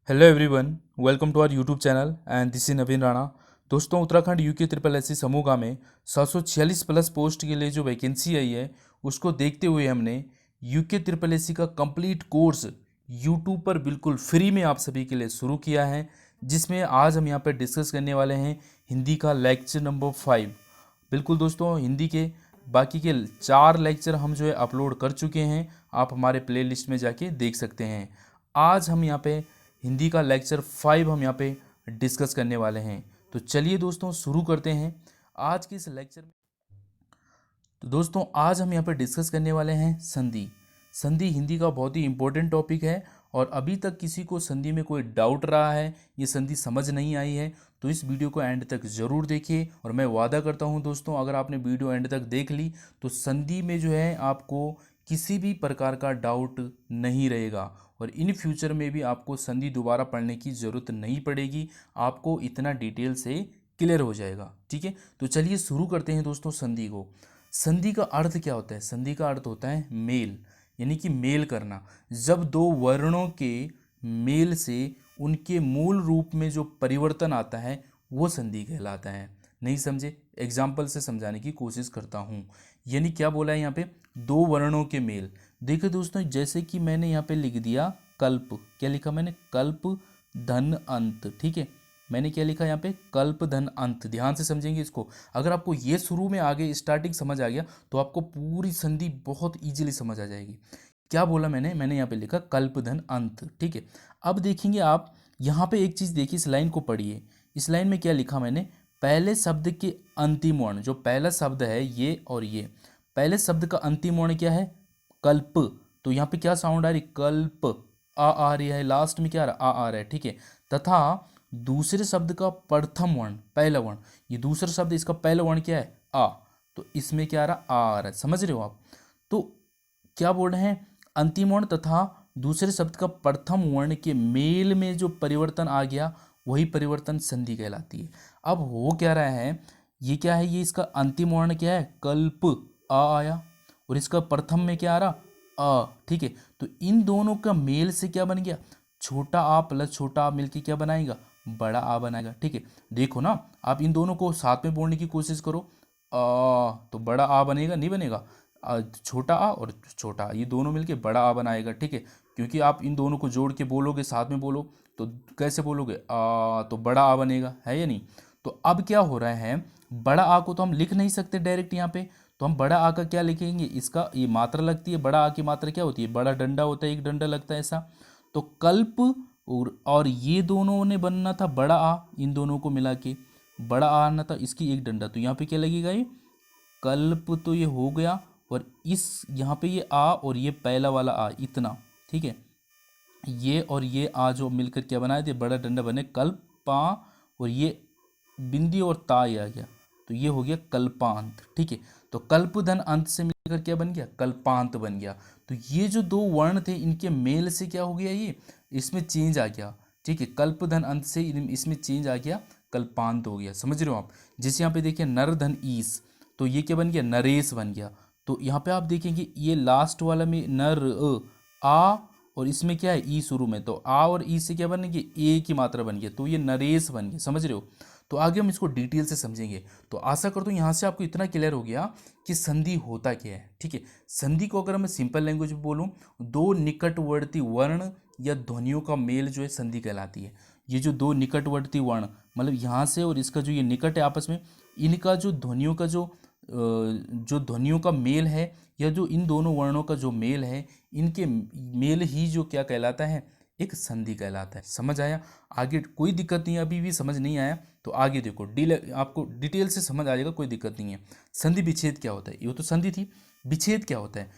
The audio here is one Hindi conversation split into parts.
Hello everyone, welcome to our YouTube channel and this is Naveen Rana. दोस्तों, Uttarakhand UK triple S C समूह में 746 प्लस पोस्ट के लिए जो वैकेंसी आई है उसको देखते हुए हमने यूके ट्रिपल एस सी का कंप्लीट कोर्स यूट्यूब पर बिल्कुल फ्री में आप सभी के लिए शुरू किया है, जिसमें आज हम यहाँ पर डिस्कस करने वाले हैं हिंदी का लेक्चर नंबर 5। बिल्कुल दोस्तों, हिंदी के बाकी के 4 लेक्चर हम जो है अपलोड कर चुके हैं, आप हमारे प्लेलिस्ट में जाके देख सकते हैं। आज हम यहाँ पे हिंदी का लेक्चर 5 हम यहाँ पे डिस्कस करने वाले हैं। तो चलिए दोस्तों शुरू करते हैं आज के इस लेक्चर में। तो दोस्तों, आज हम यहाँ पे डिस्कस करने वाले हैं संधि। संधि हिंदी का बहुत ही इंपॉर्टेंट टॉपिक है और अभी तक किसी को संधि में कोई डाउट रहा है, ये संधि समझ नहीं आई है, तो इस वीडियो को एंड तक ज़रूर देखिए। और मैं वादा करता हूँ दोस्तों, अगर आपने वीडियो एंड तक देख ली तो संधि में जो है आपको किसी भी प्रकार का डाउट नहीं रहेगा और इन फ्यूचर में भी आपको संधि दोबारा पढ़ने की ज़रूरत नहीं पड़ेगी, आपको इतना डिटेल से क्लियर हो जाएगा। ठीक है, तो चलिए शुरू करते हैं दोस्तों संधि को। संधि का अर्थ क्या होता है? संधि का अर्थ होता है मेल, यानी कि मेल करना। जब दो वर्णों के मेल से उनके मूल रूप में जो परिवर्तन आता है वो संधि कहलाता है। नहीं समझे? एग्जाम्पल से समझाने की कोशिश करता हूँ। यानी क्या बोला है यहाँ पे? दो वर्णों के मेल। देखो दोस्तों, जैसे कि मैंने यहाँ पे लिख दिया कल्प। क्या लिखा मैंने? कल्प धन अंत। ठीक है, मैंने क्या लिखा यहाँ पे? कल्प धन अंत। ध्यान से समझेंगे इसको। अगर आपको ये शुरू में आगे स्टार्टिंग समझ आ गया तो आपको पूरी संधि बहुत इजीली समझ आ जाएगी। क्या बोला मैंने यहाँ पे लिखा कल्प धन अंत। ठीक है, अब देखेंगे आप यहाँ पे एक चीज़ देखिए, इस लाइन को पढ़िए। इस लाइन में क्या लिखा मैंने? पहले शब्द के अंतिम वर्ण, जो पहला शब्द है ये और ये, पहले शब्द का अंतिम वर्ण क्या है? कल्प। तो यहाँ पे क्या साउंड आ रही? कल्प। आ रही है। लास्ट में क्या आ रहा? आ रहा है। ठीक है, तथा दूसरे शब्द का प्रथम वर्ण, पहला वर्ण, ये दूसरा शब्द, इसका पहला वर्ण क्या है? आ। तो इसमें क्या आ रहा? आ रहा है। समझ रहे हो आप? तो क्या बोल रहे हैं? अंतिम वर्ण तथा दूसरे शब्द का प्रथम वर्ण के मेल में जो परिवर्तन आ गया वही परिवर्तन संधि कहलाती है। अब हो क्या रहा है? ये क्या है? ये इसका अंतिम वर्ण क्या है? कल्प। आ आया और इसका प्रथम में क्या आ रहा? अ। ठीक है, तो इन दोनों का मेल से क्या बन गया? छोटा आ प्लस छोटा आ मिलके क्या बनाएगा? बड़ा आ बनाएगा। ठीक है, देखो ना, आप इन दोनों को साथ में बोलने की कोशिश करो। तो बड़ा आ बनेगा? नहीं बनेगा? छोटा आ और छोटा आ, ये दोनों मिलके बड़ा आ बनाएगा। ठीक है, क्योंकि आप इन दोनों को जोड़ के बोलोगे, साथ में बोलो तो कैसे बोलोगे? तो बड़ा आ बनेगा, है या नहीं? तो अब क्या हो रहा है? बड़ा आ को तो हम लिख नहीं सकते डायरेक्ट यहाँ पे, तो हम बड़ा आ का क्या लिखेंगे? इसका ये मात्रा लगती है। बड़ा आ की मात्रा क्या होती है? बड़ा डंडा होता है, एक डंडा लगता है ऐसा। तो कल्प और ये दोनों ने बनना था बड़ा आ, इन दोनों को मिला के बड़ा आ आना था, इसकी एक डंडा। तो यहाँ पे क्या लगेगा? ये कल्प तो ये हो गया, और इस यहाँ पे ये आ और ये पहला वाला आ इतना। ठीक है, ये और ये आ जो मिलकर क्या बनाए थे? बड़ा डंडा बने कल्पा, और ये बिंदी और ता ये आ गया, तो ये हो गया कल्पांत। ठीक है, तो कल्पधन अंत से मिलकर क्या बन गया? कल्पांत बन गया। तो ये जो दो वर्ण थे इनके मेल से क्या हो गया? ये इसमें चेंज आ गया। ठीक है, कल्पधन अंत से इसमें चेंज आ गया, कल्पांत हो गया। समझ रहे हो आप? जैसे यहाँ पे देखिए नर धन ईस, तो ये क्या बन गया? नरेश बन गया। तो यहाँ पे आप देखेंगे ये लास्ट वाला में नर आ, और इसमें क्या है? ई शुरू में, तो आ और ई से क्या बनेगी? ए की मात्रा बन गया, तो ये नरेश बन गया। समझ रहे हो? तो आगे हम इसको डिटेल से समझेंगे। तो आशा करता हूँ यहाँ से आपको इतना क्लियर हो गया कि संधि होता क्या है। ठीक है, संधि को अगर मैं सिंपल लैंग्वेज में बोलूँ, दो निकटवर्ती वर्ण या ध्वनियों का मेल जो है संधि कहलाती है। ये जो दो निकटवर्ती वर्ण, मतलब यहाँ से और इसका जो ये निकट है आपस में, इनका जो ध्वनियों का जो ध्वनियों का मेल है, या जो इन दोनों वर्णों का जो मेल है, इनके मेल ही जो क्या कहलाता है? एक संधि कहलाता है। समझ आया? आगे कोई दिक्कत नहीं है, अभी भी समझ नहीं आया तो आगे देखो, आपको डिटेल से समझ आ जाएगा, कोई दिक्कत नहीं है। संधि विच्छेद क्या होता है? ये तो संधि थी। विच्छेद क्या होता है?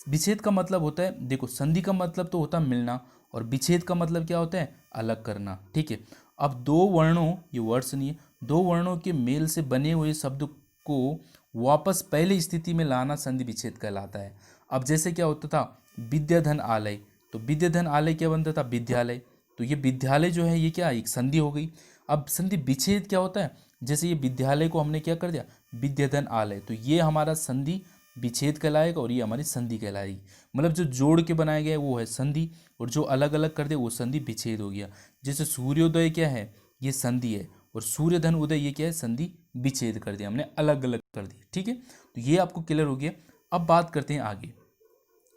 विच्छेद का मतलब होता है, देखो, संधि का मतलब तो होता है मिलना, और विच्छेद का मतलब क्या होता है? अलग करना। ठीक है, अब दो वर्णों, ये वर्ड्स नहीं है, दो वर्णों के मेल से बने हुए शब्द को वापस पहले स्थिति में लाना संधि विच्छेद कहलाता है। अब जैसे क्या होता था? विद्याधन आलय, तो विद्याधन आलय क्या बनता था? विद्यालय। तो ये विद्यालय जो है ये क्या? एक संधि हो गई। अब संधि विच्छेद क्या होता है? जैसे ये विद्यालय को हमने क्या कर दिया? विद्याधन आलय, तो ये हमारा संधि विच्छेद कहलाएगा और ये हमारी संधि कहलाएगी। मतलब जो जोड़ के बनाया गया है वो है संधि, और जो अलग अलग कर दे वो संधि विच्छेद हो गया। जैसे सूर्योदय क्या है, ये संधि है, और सूर्यधन उदय ये क्या है, संधि विच्छेद कर दिया हमने, अलग अलग कर दिया। ठीक है, तो ये आपको क्लियर हो गया। अब बात करते हैं आगे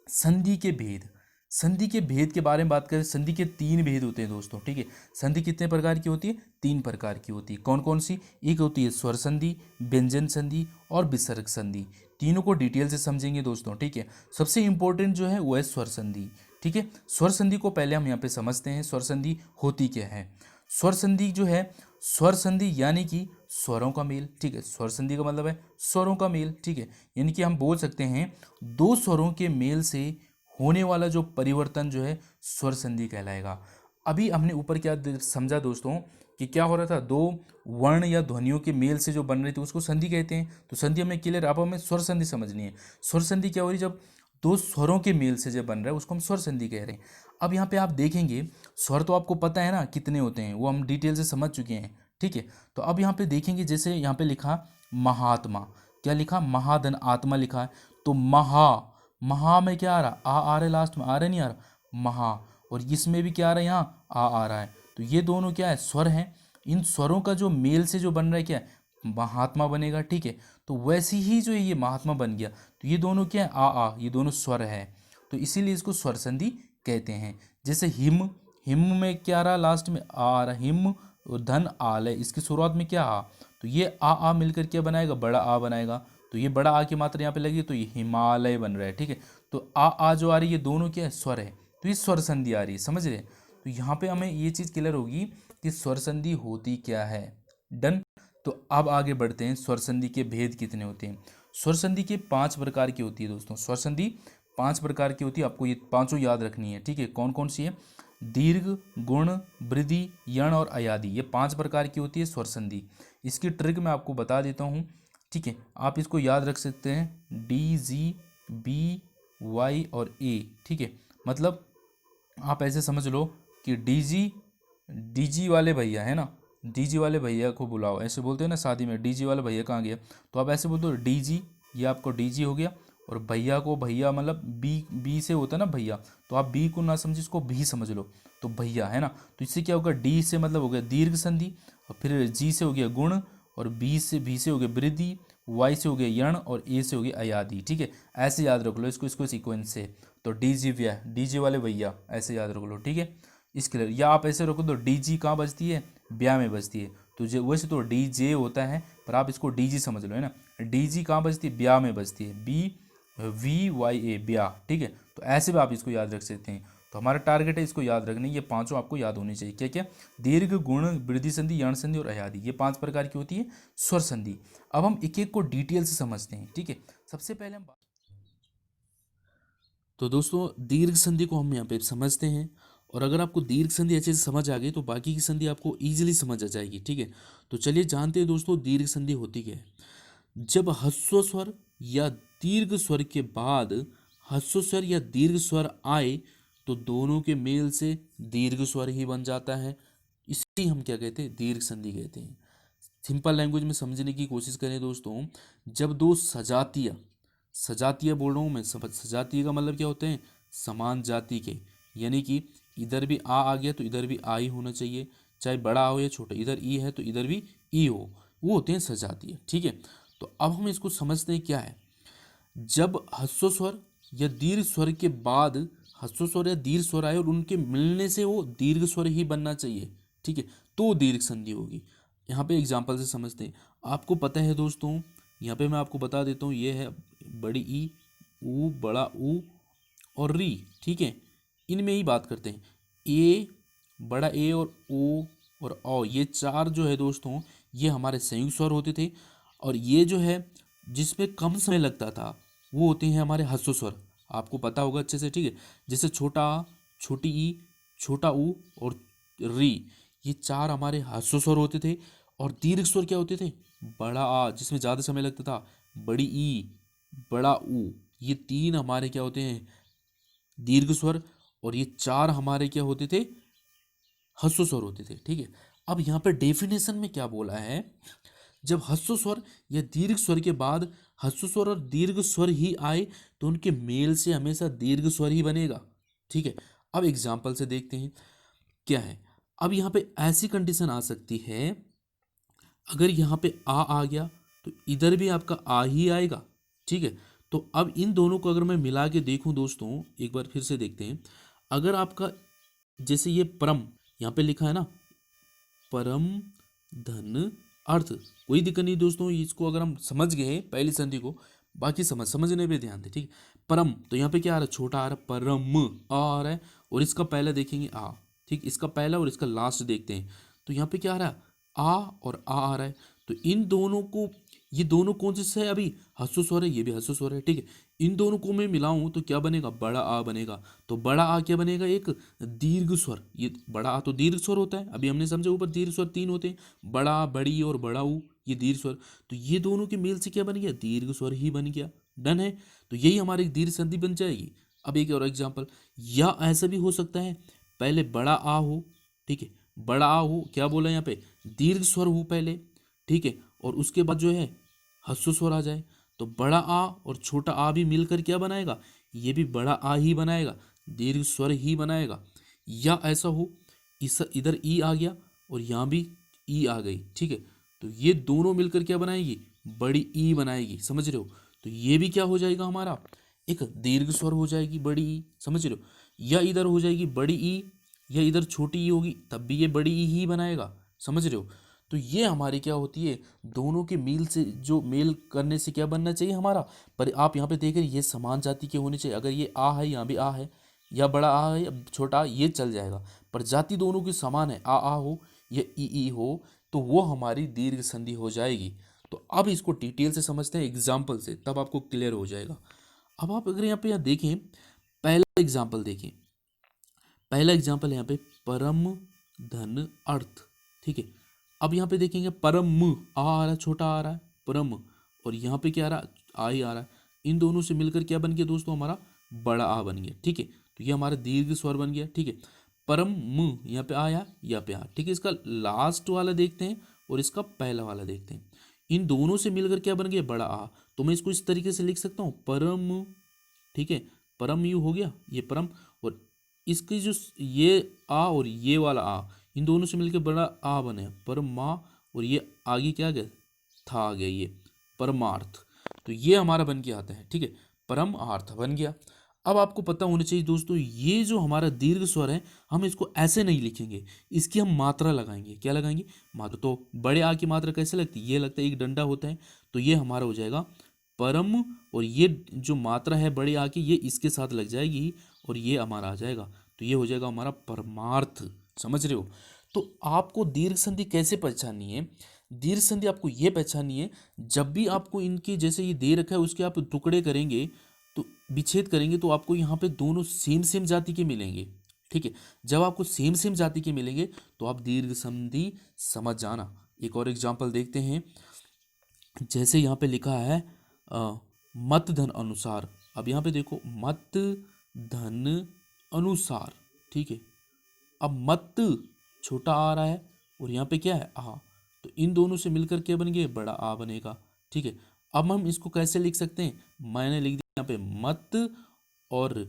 संधि के भेद। संधि के भेद के बारे में बात करें, संधि के 3 भेद होते हैं दोस्तों। ठीक है, संधि कितने प्रकार की होती है, 3 प्रकार की होती है। कौन कौन सी, एक होती है स्वर संधि, व्यंजन संधि और विसर्ग संधि। तीनों को डिटेल से समझेंगे दोस्तों। ठीक है, सबसे इंपॉर्टेंट जो है वो है स्वर संधि। ठीक है, स्वर संधि को पहले हम यहाँ पे समझते हैं, स्वर संधि होती क्या है। स्वर संधि जो है, स्वर संधि यानी कि स्वरों का मेल। ठीक है, स्वर संधि का मतलब है स्वरों का मेल। ठीक है, यानी कि हम बोल सकते हैं 2 स्वरों के मेल से होने वाला जो परिवर्तन जो है स्वर संधि कहलाएगा। अभी हमने ऊपर क्या समझा दोस्तों कि क्या हो रहा था, 2 वर्ण या ध्वनियों के मेल से जो बन रही थी उसको संधि कहते हैं। तो संधि हमें क्लियर, अब हमें स्वर संधि समझनी है। स्वर संधि क्या हो रही है, जब 2 स्वरों के मेल से जब बन रहा है उसको हम स्वर संधि कह रहे हैं। अब यहाँ पे आप देखेंगे स्वर तो आपको पता है ना कितने होते हैं, वो हम डिटेल से समझ चुके हैं। ठीक है, तो अब यहाँ पे देखेंगे, जैसे यहाँ पे लिखा महात्मा, क्या लिखा, महाधन आत्मा लिखा है, तो महा में क्या आ रहा, आ रहा है लास्ट में, आ रहा नहीं आ रहा, महा। और इसमें भी क्या आ रहा है, यहाँ आ रहा है। तो ये दोनों क्या है, स्वर हैं। इन स्वरों का जो मेल से जो बन रहा है क्या है, महात्मा बनेगा। ठीक है, तो वैसे ही जो ये महात्मा बन गया, तो ये दोनों क्या है, ये दोनों स्वर है, तो इसीलिए इसको स्वर संधि कहते हैं। जैसे हिम, हिम में क्या आ रहा, लास्ट में आ रहा, हिम और धन आल है, इसकी शुरुआत में क्या आ, तो ये आ मिलकर क्या बनाएगा, बड़ा आ बनाएगा। तो ये बड़ा आ की मात्रा यहाँ पे लगी, तो ये हिमालय बन रहा है। ठीक है, तो आ जो आ रही है ये दोनों क्या है, स्वर है, तो ये स्वर संधि आ रही है, समझ रहे। तो यहाँ पे हमें ये चीज़ क्लियर होगी कि स्वर संधि होती क्या है। डन। तो अब आगे बढ़ते हैं, स्वर संधि के भेद कितने होते हैं। स्वर संधि के 5 प्रकार की होती है दोस्तों। स्वर संधि 5 प्रकार की होती है, आपको ये पांचों याद रखनी है। ठीक है, कौन कौन सी है, दीर्घ, गुण, वृद्धि, यण और अयादि, ये 5 प्रकार की होती है स्वर संधि। इसकी ट्रिक मैं आपको बता देता हूँ। ठीक है, आप इसको याद रख सकते हैं, डी, जी, बी, वाई और ए। ठीक है, मतलब आप ऐसे समझ लो कि डीजी वाले भैया है ना, डीजी वाले भैया को बुलाओ, ऐसे बोलते हैं ना शादी में, डीजी वाला भैया कहाँ गया, तो आप ऐसे बोलते हो डीजी, ये आपको डीजी हो गया। और भैया को भैया मतलब बी से होता है ना भैया, तो आप बी को ना समझिए, इसको भी समझ लो, तो भैया है ना। तो इससे क्या होगा, डी से मतलब हो गया दीर्घ संधि, और फिर जी से हो गया गुण, और भी से हो गया वृद्धि, वाई से हो गया यण, और ए से हो गया अयादि। ठीक है, ऐसे याद रख लो इसको सीक्वेंस से। तो डीजी भैया, डीजे वाले भैया, ऐसे याद रख लो। ठीक है, इसके लिए, या आप ऐसे रखो तो डीजी कहाँ बजती है, ब्याह में बजती है। तो जो वैसे तो डीजे होता है, पर आप इसको डीजी समझ लो, है ना। डीजी कहाँ बजती है, ब्याह में बजती है, BVYA ब्याह। ठीक है, तो ऐसे भी आप इसको याद रख सकते हैं। तो हमारा टारगेट है इसको याद रखना, ये पांचों आपको याद होनी चाहिए। क्या क्या, दीर्घ, गुण, वृद्धि संधि, यण संधि और अयादि, ये 5 प्रकार की होती है स्वर संधि। अब हम एक एक को डिटेल से समझते हैं। ठीक है, सबसे पहले हम तो दोस्तों दीर्घ संधि को हम यहाँ पे समझते हैं, और अगर आपको दीर्घ संधि अच्छे से समझ आ गई तो बाकी की संधि आपको ईजिली समझ आ जाएगी। ठीक है, तो चलिए जानते हैं दोस्तों दीर्घ संधि होती क्या है। जब ह्रस्व स्वर या दीर्घ स्वर के बाद ह्रस्व स्वर या दीर्घ स्वर आए तो दोनों के मेल से दीर्घ स्वर ही बन जाता है, इसी हम क्या कहते हैं, दीर्घ संधि कहते हैं। सिंपल लैंग्वेज में समझने की कोशिश करें दोस्तों, जब 2 सजातीय, सजातीय बोल रहा हूँ मैं, सजातीय का मतलब क्या होते हैं, समान जाति के, यानी कि इधर भी आ गया तो इधर भी आ ही होना चाहिए, चाहे बड़ा हो या छोटा, इधर ई है तो इधर भी ई हो, वो होते हैं सजातीय। ठीक है, तो अब हम इसको समझते हैं क्या है। जब ह्रस्व स्वर या दीर्घ स्वर के बाद ह्रस्व स्वर या दीर्घ स्वर आए और उनके मिलने से वो दीर्घ स्वर ही बनना चाहिए। ठीक है, तो दीर्घ संधि होगी। यहाँ पे एग्जाम्पल से समझते हैं। आपको पता है दोस्तों, यहाँ पे मैं आपको बता देता हूँ, ये है बड़ी ई, ऊ, बड़ा ऊ और री। ठीक है, इनमें ही बात करते हैं। ए, बड़ा ए और ओ और औ, ये 4 जो है दोस्तों, ये हमारे संयुक्त स्वर होते थे। और ये जो है जिसमें कम समय लगता था वो होते हैं हमारे ह्रस्व स्वर, आपको पता होगा अच्छे से। ठीक है, जैसे छोटा आ, छोटी ई, छोटा ऊ और री, ये 4 हमारे ह्रस्व स्वर होते थे। और दीर्घ स्वर क्या होते थे, बड़ा आ जिसमें ज़्यादा समय लगता था, बड़ी ई, बड़ा ऊ, ये 3 हमारे क्या होते हैं, दीर्घ स्वर। और ये 4 हमारे क्या होते थे, ह्रस्व स्वर होते थे। ठीक है, अब यहाँ पे डेफिनेशन में क्या बोला है, जब ह्रस्व स्वर या दीर्घ स्वर के बाद ह्रस्व स्वर और दीर्घ स्वर ही आए तो उनके मेल से हमेशा दीर्घ स्वर ही बनेगा। ठीक है, अब एग्जाम्पल से देखते हैं क्या है। अब यहाँ पे ऐसी कंडीशन आ सकती है, अगर यहाँ पे आ गया तो इधर भी आपका आ ही आएगा। ठीक है, तो अब इन दोनों को अगर मैं मिला के देखूं दोस्तों, एक बार फिर से देखते हैं। अगर आपका जैसे ये परम यहाँ पे लिखा है ना, परम धन अर्थ, कोई दिक्कत नहीं दोस्तों, इसको अगर हम समझ गए पहली संधि को, बाकी समझने पे ध्यान दे। ठीक, परम तो यहाँ पे क्या आ रहा है, छोटा आ रहा है, परम आ रहा है, और इसका पहला देखेंगे आ। ठीक, इसका पहला और इसका लास्ट देखते हैं तो यहाँ पे क्या आ रहा है, आ और आ रहा है। तो इन दोनों को, ये दोनों कौन से है, अभी ह्रस्व स्वर है, ये भी ह्रस्व स्वर है। ठीक है, इन दोनों को मैं मिलाऊं तो क्या बनेगा, बड़ा आ बनेगा। तो बड़ा आ क्या बनेगा, एक दीर्घ स्वर। ये बड़ा आ तो दीर्घ स्वर होता है, अभी हमने समझा ऊपर दीर्घ स्वर 3 होते हैं, बड़ा, बड़ी और बड़ा ऊ, ये दीर्घ स्वर। तो ये दोनों के मेल से क्या बन गया, दीर्घ स्वर ही बन गया। डन है, तो यही हमारी दीर्घ संधि बन जाएगी। अब एक और एग्जाम्पल, या ऐसा भी हो सकता है पहले बड़ा आ हो। ठीक है, बड़ा आ हो, क्या बोला यहाँ पे, दीर्घ स्वर हो पहले। ठीक है, और उसके बाद जो है ह्रस्व स्वर आ जाए, तो बड़ा आ और छोटा आ भी मिलकर क्या बनाएगा, ये भी बड़ा आ ही बनाएगा, दीर्घ स्वर ही बनाएगा। या ऐसा हो, इस इधर ई आ गया और यहाँ भी ई आ गई। ठीक है, तो ये दोनों मिलकर क्या बनाएगी, बड़ी ई बनाएगी। समझ रहे हो, तो ये भी क्या हो जाएगा हमारा, एक दीर्घ स्वर हो जाएगी, बड़ी ई। समझ रहे हो, या इधर हो जाएगी बड़ी ई, या इधर छोटी ई होगी, तब भी ये बड़ी ई ही बनाएगा। समझ रहे हो, तो ये हमारी क्या होती है, दोनों के मेल से, जो मेल करने से क्या बनना चाहिए हमारा। पर आप यहाँ पे देख रहे हैं ये समान जाति के होने चाहिए। अगर ये आ है, यहाँ भी आ है, या बड़ा आ है या छोटा आ, ये चल जाएगा। पर जाति दोनों की समान है, आ हो या ई हो, तो वो हमारी दीर्घ संधि हो जाएगी। तो अब इसको डिटेल से समझते हैं एग्जाम्पल से, तब आपको क्लियर हो जाएगा। अब आप अगर यहाँ देखें, पहला एग्जाम्पल देखें, पहला एग्जाम्पल यहाँ पे परम धन अर्थ। ठीक है, अब यहाँ पे देखेंगे परम आ रहा है, छोटा आ रहा है परम, और यहाँ पे क्या आ रहा है, आ ही आ रहा है। इन दोनों से मिलकर क्या बन गया दोस्तों, हमारा बड़ा आ बन गया। ठीक है, तो ये हमारा दीर्घ स्वर बन गया। ठीक है, परम यहाँ पे आया, यहाँ पे आ। ठीक है, इसका लास्ट वाला देखते हैं और इसका पहला वाला देखते हैं। इन दोनों से मिलकर क्या बन गया, बड़ा आ। तो मैं इसको इस तरीके से लिख सकता हूँ, परम। ठीक है, परम यू हो गया, ये परम, और इसकी जो ये आ और ये वाला आ, इन दोनों से मिलकर बड़ा आ बने, परमा, और ये आगे क्या आ गया, था आ गया, ये परमार्थ। तो ये हमारा बन के आता है। ठीक है, परम अर्थ बन गया। अब आपको पता होना चाहिए दोस्तों, ये जो हमारा दीर्घ स्वर है, हम इसको ऐसे नहीं लिखेंगे, इसकी हम मात्रा लगाएंगे। क्या लगाएंगे, मात्रा। तो बड़े आ की मात्रा कैसे लगती है, ये लगता है एक डंडा होता है, तो ये हमारा हो जाएगा परम, और ये जो मात्रा है बड़े आ की, ये इसके साथ लग जाएगी और ये हमारा आ जाएगा, तो ये हो जाएगा हमारा परमार्थ। समझ रहे हो, तो आपको दीर्घ संधि कैसे पहचाननी है, दीर्घ संधि आपको ये पहचाननी है, जब भी आपको इनके जैसे ये दे रखा है उसके आप टुकड़े करेंगे, तो विच्छेद करेंगे, तो आपको यहाँ पे दोनों सेम सेम जाति के मिलेंगे। ठीक है, जब आपको सेम सेम जाति के मिलेंगे तो आप दीर्घ संधि समझ जाना। एक और एग्जाम्पल देखते हैं, जैसे यहाँ पे लिखा है मत धन अनुसार। अब यहाँ पे देखो, मत धन अनुसार। ठीक है, अब मत छोटा आ रहा है और यहाँ पे क्या है, आ, तो इन दोनों से मिलकर क्या बन गया, बड़ा आ बनेगा। ठीक है, अब हम इसको कैसे लिख सकते हैं, मैंने लिख दिया यहाँ पे मत, और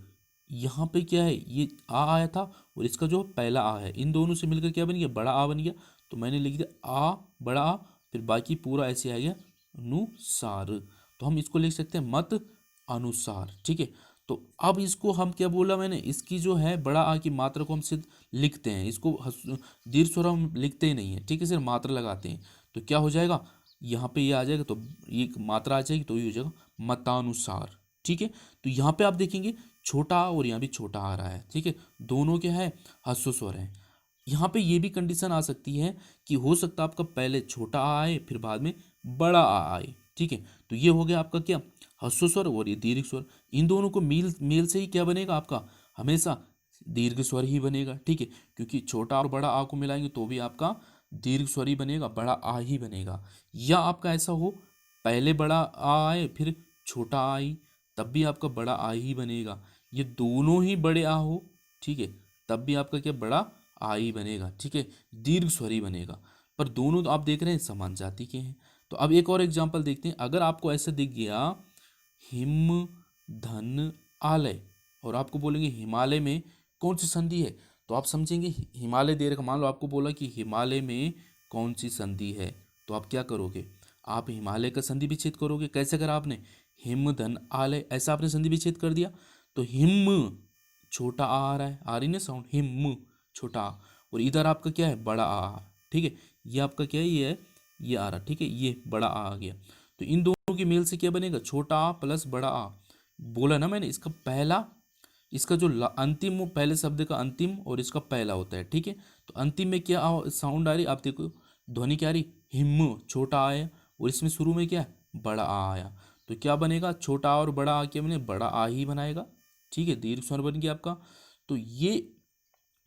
यहाँ पे क्या है, ये आ आया था और इसका जो पहला आ है, इन दोनों से मिलकर क्या बन गया, बड़ा आ बन गया। तो मैंने लिख दिया आ, बड़ा आ, फिर बाकी पूरा ऐसे आ गया अनुसार। तो हम इसको लिख सकते हैं मत अनुसार। ठीक है, तो अब इसको हम क्या बोला मैंने, इसकी जो है बड़ा आ की मात्रा को हम सिर्फ लिखते हैं, इसको दीर्घ स्वर हम लिखते ही नहीं है। ठीक है, सिर्फ मात्रा लगाते हैं, तो क्या हो जाएगा, यहाँ पे ये आ जाएगा, तो ये मात्रा आ जाएगी, तो ये हो जाएगा मतानुसार। ठीक है, तो यहाँ पे आप देखेंगे छोटा आ और यहाँ भी छोटा आ रहा है। ठीक है, दोनों क्या है, ह्रस्व स्वर है। यहाँ पे ये भी कंडीशन आ सकती है कि हो सकता है आपका पहले छोटा आ आए फिर बाद में बड़ा आ आए। ठीक है, तो ये हो गया आपका क्या, ह्रस्व स्वर और ये दीर्घ स्वर। इन दोनों को मेल मेल से ही क्या बनेगा आपका, हमेशा दीर्घ स्वर ही बनेगा। ठीक है, क्योंकि छोटा और बड़ा आ को मिलाएंगे तो भी आपका दीर्घ स्वर ही बनेगा, बड़ा आ ही बनेगा। या आपका ऐसा हो, पहले बड़ा आ आए फिर छोटा आ आई, तब भी आपका बड़ा आ ही बनेगा। ये दोनों ही बड़े आ हो, ठीक है, तब भी आपका क्या, बड़ा आ ही बनेगा। ठीक है, दीर्घ स्वर ही बनेगा। पर दोनों तो आप देख रहे हैं समान जाति के हैं, तो अब एक और एग्जांपल देखते हैं। अगर आपको ऐसा दिख गया हिम धन आलय और आपको बोलेंगे हिमालय में कौन सी संधि है, तो आप समझेंगे हिमालय दे रखा, मान लो आपको बोला कि हिमालय में कौन सी संधि है, तो आप क्या करोगे, आप हिमालय का संधि विच्छेद करोगे। कैसे करा आपने, हिम धन आलय, ऐसा आपने संधि विच्छेद कर दिया। तो हिम छोटा आ रहा है, आ रही ना साउंड, हिम छोटा आ, और इधर आपका क्या है, बड़ा आ। ठीक है, ये आपका क्या है, ये आ रहा, ठीक है, ये बड़ा आ गया। तो इन दोनों के मेल से क्या बनेगा, छोटा आ प्लस बड़ा आ। बोला ना मैंने, इसका पहला, इसका जो अंतिम, वो पहले शब्द का अंतिम और इसका पहला होता है। ठीक है, तो अंतिम में क्या साउंड आ रही, आप देखो ध्वनि क्या आ रही, हिम छोटा आ है, और इसमें शुरू में क्या है, बड़ा आ आया। तो क्या बनेगा, छोटा आ और बड़ा आ क्या बने, बड़ा आ ही बनाएगा। ठीक है, दीर्घ स्वर बन गया आपका। तो ये,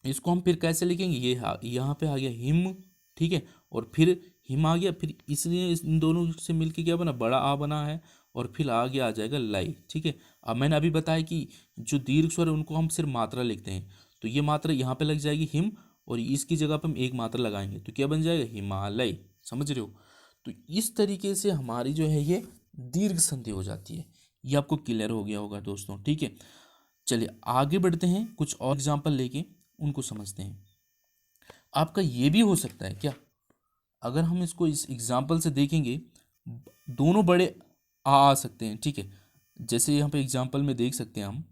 इसको हम फिर कैसे लिखेंगे, ये यहाँ पे आ गया हिम, ठीक है, और फिर हिम आ गया, फिर इसलिए इन दोनों से मिलके क्या बना, बड़ा आ बना है, और फिर आगे आ जाएगा लय। ठीक है, अब मैंने अभी बताया कि जो दीर्घ स्वर है उनको हम सिर्फ मात्रा लिखते हैं, तो ये मात्रा यहाँ पे लग जाएगी हिम, और इसकी जगह पे हम एक मात्रा लगाएंगे तो क्या बन जाएगा, हिमालय। समझ रहे हो, तो इस तरीके से हमारी जो है ये दीर्घ संधि हो जाती है। ये आपको क्लियर हो गया होगा दोस्तों। ठीक है, चलिए आगे बढ़ते हैं, कुछ और एग्जाम्पल लेके उनको समझते हैं। आपका ये भी हो सकता है क्या, अगर हम इसको इस एग्जाम्पल से देखेंगे, दोनों बड़े आ सकते हैं। ठीक है, जैसे यहाँ पे एग्जाम्पल में देख सकते हैं हम,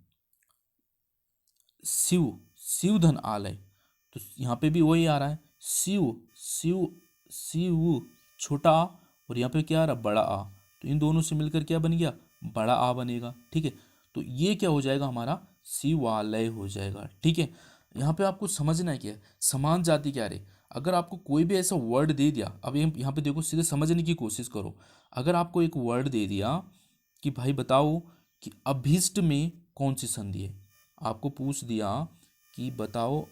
शिव, शिव धन आलय, तो यहाँ पे भी वही आ रहा है, शिव शिव शिव छोटा आ, और यहाँ पे क्या आ रहा, बड़ा आ, तो इन दोनों से मिलकर क्या बन गया, बड़ा आ बनेगा। ठीक है, तो ये क्या हो जाएगा, हमारा शिवालय हो जाएगा। ठीक है, यहाँ पे आपको समझना है क्या है, समान जाति क्या रे, अगर आपको कोई भी ऐसा वर्ड दे दिया, अब यहाँ पे देखो सीधे समझने की कोशिश करो। अगर आपको एक वर्ड दे दिया कि भाई बताओ कि अभीष्ट में कौन सी संधि है, आपको पूछ दिया कि बताओ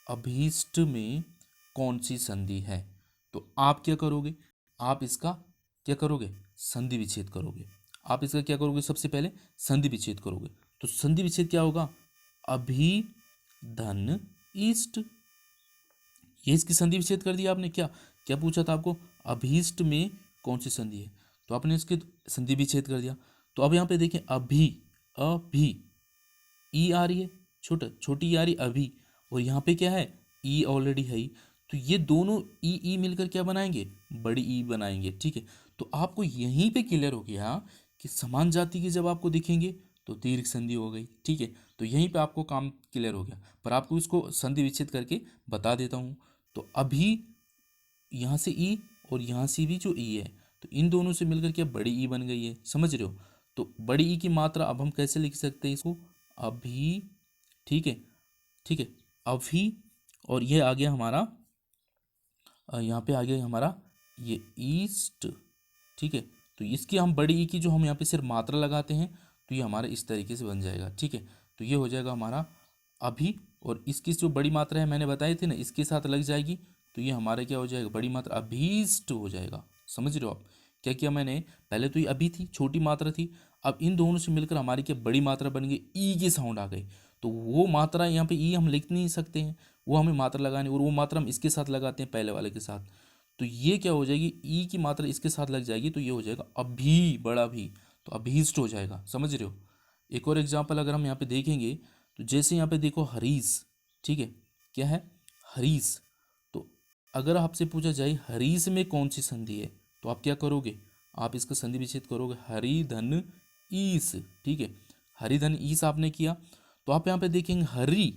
अभीष्ट में कौन सी संधि है, तो आप क्या करोगे, आप इसका क्या करोगे, संधि विच्छेद करोगे। आप इसका क्या करोगे, सबसे पहले संधि विच्छेद करोगे। तो संधि विच्छेद क्या होगा, अभी धन ईस्ट, ये इसकी संधि विच्छेद कर दिया आपने। क्या क्या पूछा था आपको, अभीष्ट में कौन सी संधि है, तो आपने इसकी संधि विच्छेद कर दिया। तो अब यहाँ पे देखें, अभी, अभी ई आ रही है, छोटी आ रही अभी, और यहाँ पे क्या है, ई ऑलरेडी है ही, तो ये दोनों ई मिलकर क्या बनाएंगे, बड़ी ई बनाएंगे। ठीक है, तो आपको यहीं पे क्लियर हो गया कि समान जाति के जब आपको दिखेंगे तो दीर्घ संधि हो गई। ठीक है, तो यहीं पे आपको काम क्लियर हो गया, पर आपको इसको संधि विच्छेद करके बता देता हूँ। तो अभी यहाँ से ई और यहाँ से भी जो ई है, तो इन दोनों से मिलकर क्या बड़ी ई बन गई है। समझ रहे हो, तो बड़ी ई की मात्रा अब हम कैसे लिख सकते हैं इसको, अभी। ठीक है, ठीक है, अभी, और ये आ गया हमारा, यहाँ पे आ गया हमारा ये ईस्ट। ठीक है, तो इसकी हम बड़ी ई की जो हम यहाँ पे सिर्फ मात्रा लगाते हैं, तो ये हमारा इस तरीके से बन जाएगा। ठीक है, तो ये हो जाएगा हमारा अभी, और इसकी जो बड़ी मात्रा है मैंने बताई थी ना, इसके साथ लग जाएगी, तो ये हमारा क्या हो जाएगा, बड़ी मात्रा अभीष्ट हो जाएगा। समझ रहे हो आप, क्या किया मैंने, पहले तो ये अभी थी, छोटी मात्रा थी, अब इन दोनों से मिलकर हमारी क्या बड़ी मात्रा बन गई, ई की साउंड आ गई, तो वो मात्रा यहाँ पे ई हम लिख नहीं सकते हैं, वो हमें मात्रा लगानी, और वो मात्रा हम इसके साथ लगाते हैं पहले वाले के साथ, तो ये क्या हो जाएगी, ई की मात्रा इसके साथ लग जाएगी, तो ये हो जाएगा अभी, बड़ा भी, तो अभीष्ट हो जाएगा। समझ रहे हो, एक और एग्जाम्पल अगर हम यहाँ पे देखेंगे, तो जैसे यहाँ पे देखो हरीश। ठीक है, क्या है, हरीश, तो अगर आपसे पूछा जाए हरीश में कौन सी संधि है, तो आप क्या करोगे, आप इसका संधि विच्छेद करोगे, हरि धन ईस। ठीक है, हरि धन ईस आपने किया, तो आप यहाँ पे देखेंगे हरि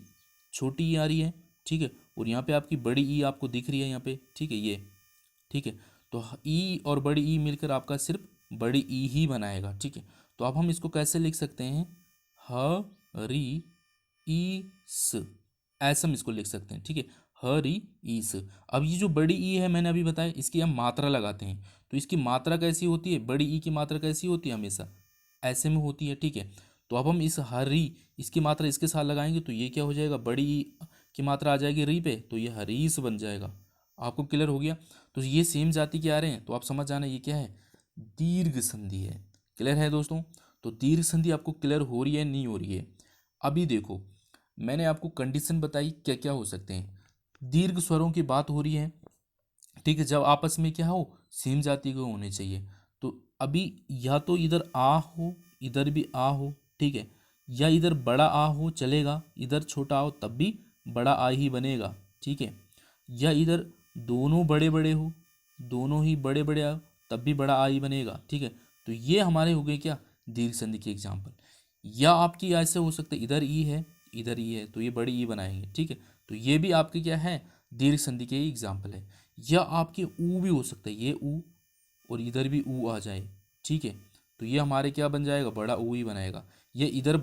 छोटी ई आ रही है। ठीक है, और यहाँ पे आपकी बड़ी ई आपको दिख रही है यहाँ पे। ठीक है, ये, ठीक है, तो ई और बड़ी ई मिलकर आपका सिर्फ बड़ी ई ही बनाएगा। ठीक है, तो अब हम इसको कैसे लिख सकते हैं, हरी ईस, ऐसा हम इसको लिख सकते हैं। ठीक है, हरी ईस। अब ये जो बड़ी ई है मैंने अभी बताया, इसकी हम मात्रा लगाते हैं, तो इसकी मात्रा कैसी होती है, बड़ी ई की मात्रा कैसी होती है, हमेशा ऐसे में होती है। ठीक है, तो अब हम इस हरी, इसकी मात्रा इसके साथ लगाएंगे, तो ये क्या हो जाएगा, बड़ी ई की मात्रा आ जाएगी री पे, तो ये हरीस बन जाएगा। आपको क्लियर हो गया, तो ये सेम जाति के आ रहे हैं, तो आप समझ जाना ये क्या है, दीर्घ संधि है। क्लियर है दोस्तों, तो दीर्घ संधि आपको क्लियर हो रही है, नहीं हो रही है। अभी देखो, मैंने आपको कंडीशन बताई क्या क्या हो सकते हैं, दीर्घ स्वरों की बात हो रही है। ठीक है, जब आपस में क्या हो, सेम जाति के होने चाहिए। तो अभी या तो इधर आ हो, इधर भी आ हो, ठीक है, या इधर बड़ा आ हो चलेगा, इधर छोटा आ हो तब भी बड़ा आ ही बनेगा, ठीक है, या इधर दोनों बड़े बड़े हो, दोनों ही बड़े बड़े आ तब भी बड़ा आ ही बनेगा, ठीक है। तो ये हमारे हो गए क्या, दीर्घ संधि के एग्जाम्पल। या आपकी ऐसे हो सकता है, इधर ई है, इधर ई है, तो ये बड़ी ई बनाएंगे, ठीक है। तो ये भी आपके क्या है, दीर्घ संधि के एग्जाम्पल है। या आपके ऊ भी हो सकता है, ये ऊ और इधर भी ऊ आ जाए, ठीक है, तो ये हमारे क्या बन जाएगा, बड़ा ऊ ही बनाएगा। ये इधर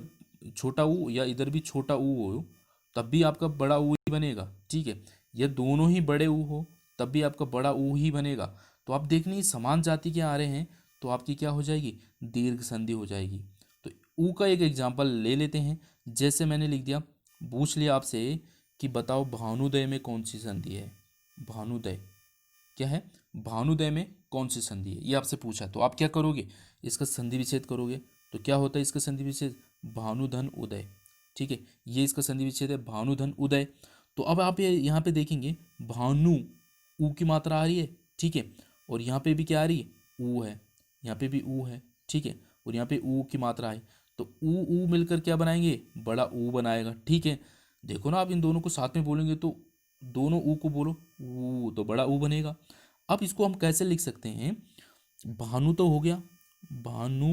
छोटा ऊ या इधर भी छोटा ऊ हो तब भी आपका बड़ा ऊ ही बनेगा, ठीक है। ये दोनों ही बड़े ऊ हो तब भी आपका बड़ा ऊ ही बनेगा। तो आप देखने ये समान जाति के आ रहे हैं तो आपकी क्या हो जाएगी, दीर्घ संधि हो जाएगी। तो ऊ का एक एग्जाम्पल ले लेते हैं। जैसे मैंने लिख दिया, पूछ लिया आपसे कि बताओ भानुदय में कौन सी संधि है। भानुदय क्या है, भानुदय में कौन सी संधि है, ये आपसे पूछा। तो आप क्या करोगे, इसका संधि विच्छेद करोगे। तो क्या होता है इसका संधि विच्छेद, भानुधन उदय, ठीक है, ये इसका संधि विच्छेद है, भानुधन उदय। तो अब आप ये यहाँ पे देखेंगे, भानु ऊ की मात्रा आ रही है, ठीक है, और यहाँ पे भी क्या आ रही है, ऊ है, यहाँ पे भी ऊ है, ठीक है, और यहाँ पे ऊ की मात्रा है। तो ऊ मिलकर क्या बनाएंगे, बड़ा ऊ बनाएगा, ठीक है। देखो ना, आप इन दोनों को साथ में बोलेंगे तो दोनों ऊ को बोलो, ऊ तो बड़ा ऊ बनेगा। अब इसको हम कैसे लिख सकते हैं, भानु तो हो गया, भानु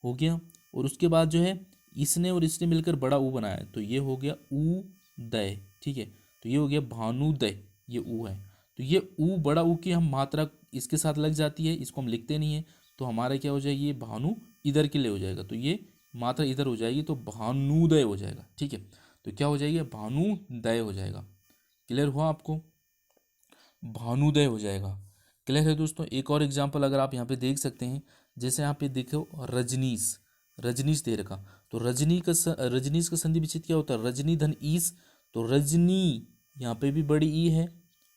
हो गया, और उसके बाद जो है इसने और इसने मिलकर बड़ा ऊ बनाया, तो ये हो गया ऊ दय, ठीक है। तो ये हो गया भानुदय, ये ऊ है। तो ये ऊ बड़ा ऊ की हम मात्रा इसके साथ लग जाती है, इसको हम लिखते नहीं है, तो हमारा क्या हो जाएगी, ये भानु इधर के लिए हो जाएगा, तो ये मात्रा इधर हो जाएगी, तो भानुदय हो जाएगा, ठीक है। तो क्या हो जाएगी, भानुदय हो जाएगा। क्लियर हुआ आपको, भानुदय हो जाएगा। क्लियर है दोस्तों। एक और एग्जांपल अगर आप यहाँ पे देख सकते हैं, जैसे यहाँ पे देखो रजनीश, रजनीश दे रखा, तो रजनीश का संधि विच्छेद क्या होता है, रजनी धन ईस, तो रजनी यहाँ पे भी बड़ी ई है,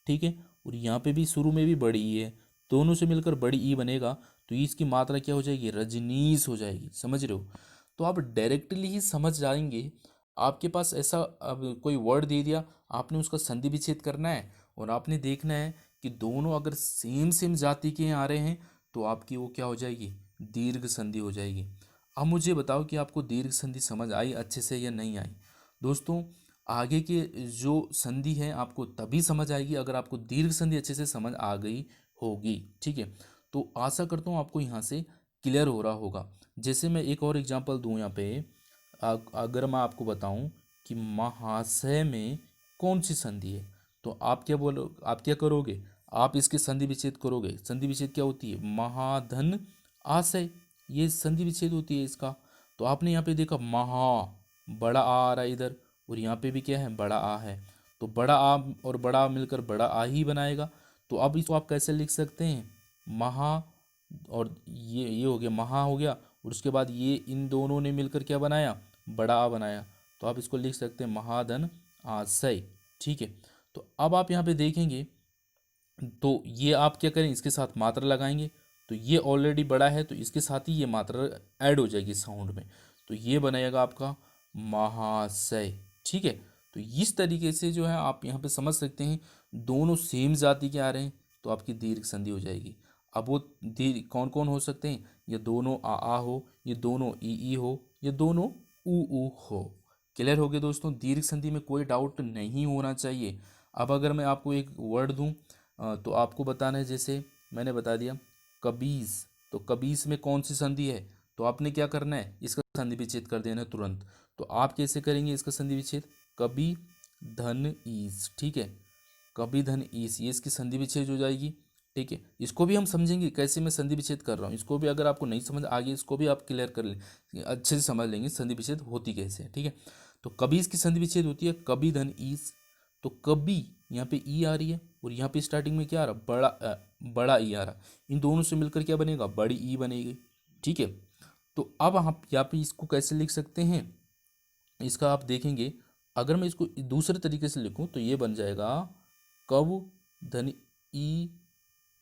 ठीक है, और यहाँ पे भी शुरू में भी बड़ी ई है, दोनों से मिलकर बड़ी ई बनेगा, तो इसकी मात्रा क्या हो जाएगी, रजनीश हो जाएगी। समझ रहे हो। तो आप डायरेक्टली ही समझ जाएंगे। आपके पास ऐसा अब कोई वर्ड दे दिया, आपने उसका संधि विच्छेद करना है और आपने देखना है कि दोनों अगर सेम सेम जाति के आ रहे हैं तो आपकी वो क्या हो जाएगी, दीर्घ संधि हो जाएगी। अब मुझे बताओ कि आपको दीर्घ संधि समझ आई अच्छे से या नहीं आई। दोस्तों, आगे के जो संधि है आपको तभी समझ आएगी अगर आपको दीर्घ संधि अच्छे से समझ आ गई होगी, ठीक है। तो आशा करता हूँ आपको यहाँ से क्लियर हो रहा होगा। जैसे मैं एक और एग्जांपल दूँ यहाँ पे, अगर मैं आपको बताऊं कि महाशय में कौन सी संधि है, तो आप क्या बोलो, आप क्या करोगे, आप इसके संधि विच्छेद करोगे। संधि विच्छेद क्या होती है, महाधन आशय, ये संधि विच्छेद होती है इसका। तो आपने यहाँ पे देखा महा, बड़ा आ रहा है इधर, और यहाँ पे भी क्या है, बड़ा आ है, तो बड़ा आ और बड़ा आ मिलकर बड़ा आ ही बनाएगा। तो अब इसको आप कैसे लिख सकते हैं, महा, और ये हो गया, महा हो गया, और उसके बाद ये इन दोनों ने मिलकर क्या बनाया, बड़ा आ बनाया, तो आप इसको लिख सकते हैं महाधन आशय, ठीक है। तो अब आप यहाँ पे देखेंगे, तो ये आप क्या करें, इसके साथ मात्रा लगाएंगे, तो ये ऑलरेडी बड़ा है तो इसके साथ ही ये मात्रा ऐड हो जाएगी साउंड में, तो ये बनेगा आपका महाशय, ठीक है। तो इस तरीके से जो है आप यहाँ पे समझ सकते हैं, दोनों सेम जाति के आ रहे हैं तो आपकी दीर्घ संधि हो जाएगी। अब वो दीर्घ कौन कौन हो सकते हैं, ये दोनों आ हो, ये दोनों ई हो, ये दोनों ऊ हो। क्लियर हो गया दोस्तों, दीर्घ संधि में कोई डाउट नहीं होना चाहिए। अब अगर मैं आपको एक वर्ड दूं तो आपको बताना है, जैसे मैंने बता दिया कबीस, तो कबीस में कौन सी संधि है, तो आपने क्या करना है, इसका संधि विच्छेद कर देना है तुरंत। तो आप कैसे करेंगे इसका संधि विच्छेद, कबी धन ईस, ठीक है, कबी धन ईस, ये इसकी संधि विच्छेद हो जाएगी, ठीक है। इसको भी हम समझेंगे कैसे मैं संधि विच्छेद कर रहा हूँ, इसको भी अगर आपको नहीं समझ आगे इसको भी आप क्लियर कर लें, अच्छे से समझ लेंगे संधि विच्छेद होती कैसे है, ठीक है। तो कभी इसकी संधि विच्छेद होती है कभी धन ईस, तो कभी यहाँ पे ई आ रही है और यहाँ पे स्टार्टिंग में क्या आ रहा, बड़ा ई आ रहा, इन दोनों से मिलकर क्या बनेगा, बड़ी ई बनेगी, ठीक है। तो अब आप यहाँ पे इसको कैसे लिख सकते हैं, इसका आप देखेंगे, अगर मैं इसको दूसरे तरीके से लिखूं तो ये बन जाएगा कव धन ई,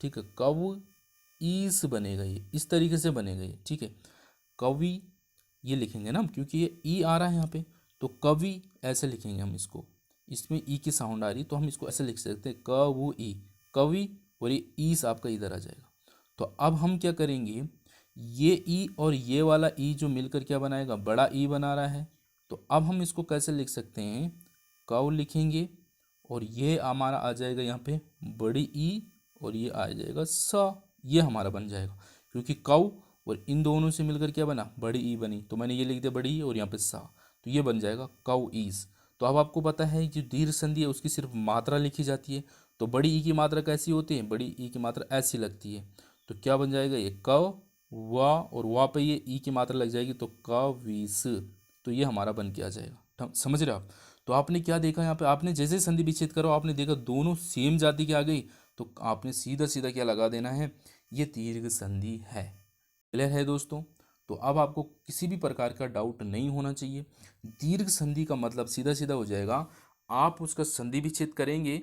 ठीक है, कव ईस बनेगा, ये इस तरीके से बनेगा ये, ठीक है। कवि ये लिखेंगे ना हम, क्योंकि ये ई आ रहा है यहाँ पे, तो कवि ऐसे लिखेंगे हम इसको, इसमें ई की साउंड आ रही तो हम इसको ऐसे लिख सकते हैं कवु ई, कवि, और ये ईस आपका इधर आ जाएगा। तो अब हम क्या करेंगे, ये ई और ये वाला ई जो मिलकर क्या बनाएगा, बड़ा ई बना रहा है। तो अब हम इसको कैसे लिख सकते हैं, कव लिखेंगे और ये हमारा आ जाएगा यहाँ पे बड़ी ई और ये आ जाएगा सा, ये हमारा बन जाएगा क्योंकि कव और इन दोनों से मिलकर क्या बना, बड़ी ई बनी। तो मैंने ये लिख दिया बड़ी ई और यहाँ पे सा, तो ये बन जाएगा कव ईज। तो अब आपको पता है जो दीर्घ संधि है उसकी सिर्फ मात्रा लिखी जाती है। तो बड़ी ई की मात्रा कैसी होती है, बड़ी ई की मात्रा ऐसी लगती है। तो क्या बन जाएगा, ये कव वा और वा पे ये ई की मात्रा लग जाएगी तो कवीस। तो ये हमारा बन के आ जाएगा। समझ रहे हो आप। तो आपने क्या देखा यहाँ पे, आपने जैसे संधि विच्छेद करो आपने देखा दोनों सेम जाति की आ गई, तो आपने सीधा सीधा क्या लगा देना है, ये दीर्घ संधि है। क्लियर है दोस्तों। तो अब आपको किसी भी प्रकार का डाउट नहीं होना चाहिए। दीर्घ संधि का मतलब सीधा सीधा हो जाएगा, आप उसका संधि विच्छेद करेंगे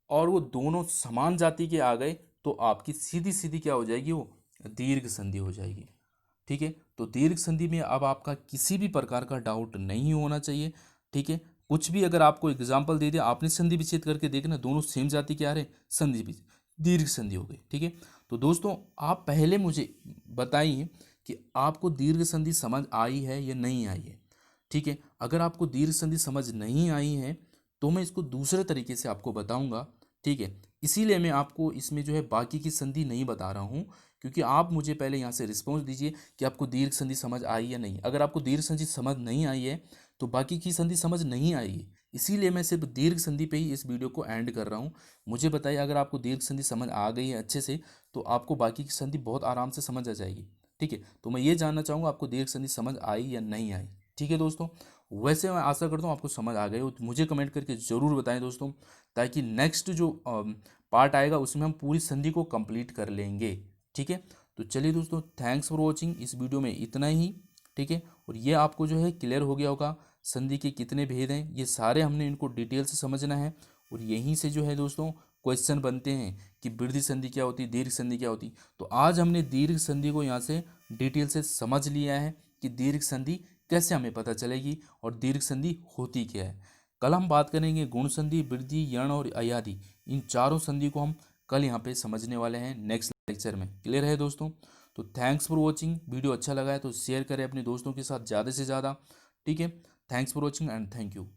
और वो दोनों समान जाति के आ गए तो आपकी सीधी सीधी क्या हो जाएगी, वो दीर्घ संधि हो जाएगी। ठीक है। तो दीर्घ संधि में अब आपका किसी भी प्रकार का डाउट नहीं होना चाहिए। ठीक है। कुछ भी अगर आपको एग्जाम्पल दे दिया, आपने संधि विच्छेद करके देखना दोनों सेम जाति के आ रहे, संधि विच्छेद दीर्घ संधि हो गई। ठीक है। तो दोस्तों आप पहले मुझे बताइए कि आपको दीर्घ संधि समझ आई है या नहीं आई है। ठीक है। अगर आपको दीर्घ संधि समझ नहीं आई है तो मैं इसको दूसरे तरीके से आपको बताऊंगा। ठीक है। इसीलिए मैं आपको इसमें जो है बाकी की संधि नहीं बता रहा हूँ, क्योंकि आप मुझे पहले यहाँ से रिस्पॉन्स दीजिए कि आपको दीर्घ संधि समझ आई या नहीं। अगर आपको दीर्घ संधि समझ नहीं आई है तो बाकी की संधि समझ नहीं आई है। इसीलिए मैं सिर्फ दीर्घ संधि पे ही इस वीडियो को एंड कर रहा हूँ। मुझे बताइए अगर आपको दीर्घ संधि समझ आ गई है अच्छे से तो आपको बाकी की संधि बहुत आराम से समझ आ जाएगी। ठीक है। तो मैं ये जानना चाहूँगा आपको दीर्घ संधि समझ आई या नहीं आई। ठीक है दोस्तों। वैसे मैं आशा करता हूँ आपको समझ आ गई हो, तो मुझे कमेंट करके ज़रूर बताएं दोस्तों, ताकि नेक्स्ट जो पार्ट आएगा उसमें हम पूरी संधि को कंप्लीट कर लेंगे। ठीक है। तो चलिए दोस्तों, थैंक्स फॉर वॉचिंग। इस वीडियो में इतना ही। ठीक है। और ये आपको जो है क्लियर हो गया होगा संधि के कितने भेद हैं, ये सारे हमने इनको डिटेल से समझना है। और यहीं से जो है दोस्तों क्वेश्चन बनते हैं कि वृद्धि संधि क्या होती, दीर्घ संधि क्या होती। तो आज हमने दीर्घ संधि को यहाँ से डिटेल से समझ लिया है कि दीर्घ संधि कैसे हमें पता चलेगी और दीर्घ संधि होती क्या है। कल हम बात करेंगे गुण संधि, वृद्धि, यण और अयादि। इन चारों संधि को हम कल यहाँ पे समझने वाले हैं नेक्स्ट लेक्चर में। क्लियर है दोस्तों। तो थैंक्स फॉर वॉचिंग। वीडियो अच्छा लगा है तो शेयर करें अपने दोस्तों के साथ ज़्यादा से ज़्यादा। ठीक है। Thanks for watching and thank you.